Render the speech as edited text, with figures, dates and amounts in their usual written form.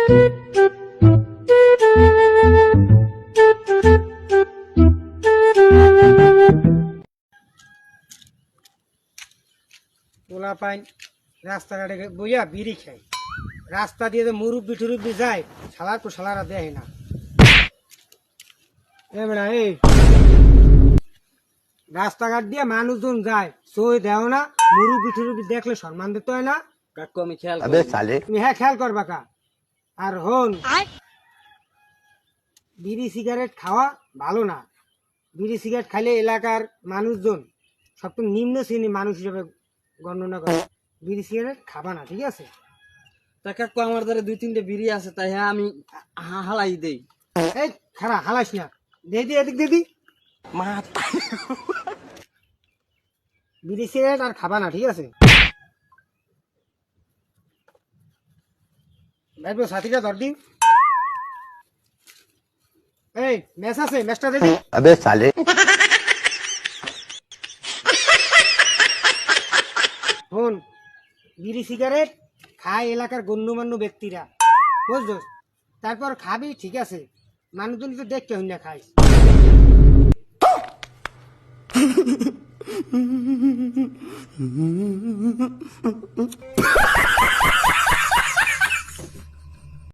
পোলা পাইন রাস্তাঘাটে বইয়া বিড়ি খাই, রাস্তা দিয়ে মুরব্বি টুরব্বি যায়, শালার তো শালারা দেয় না। এই রাস্তাঘাট দিয়ে মানুষজন যায়, সই দেও না, মুরব্বি টুরব্বি দেখলে সম্মান দিতে হয় না? কাকু আমি খেয়াল তুমি হ্যাঁ খেয়াল করবা কা। আর হন, বিড়ি সিগারেট খাওয়া ভালো না। বিড়ি সিগারেট খাইলে এলাকার মানুষজন সব নিম্ন শ্রেণীর মানুষ হিসেবে গণনা করে। বিড়ি সিগারেট খাবা না, ঠিক আছে? তা কাকু আমার দ্বারা 2-3টে বিড়ি আছে, তাই হ্যাঁ আমি হালাই দেই। এই খারাপ হালাস না, দিদি এদিক দিদি। বিড়ি সিগারেট আর খাবা না, ঠিক আছে? ভাইবো সাথীটা ধর দিন। এই ম্যাচ আছে, ম্যাচটা দিদি। अबे साले শোন, বিড়ি সিগারেট খায় এলাকার গণ্যমান্য ব্যক্তিরা, বুঝছো? তারপর খাবি, ঠিক আছে, মানুষজন তো দেখতে হই না খাইস।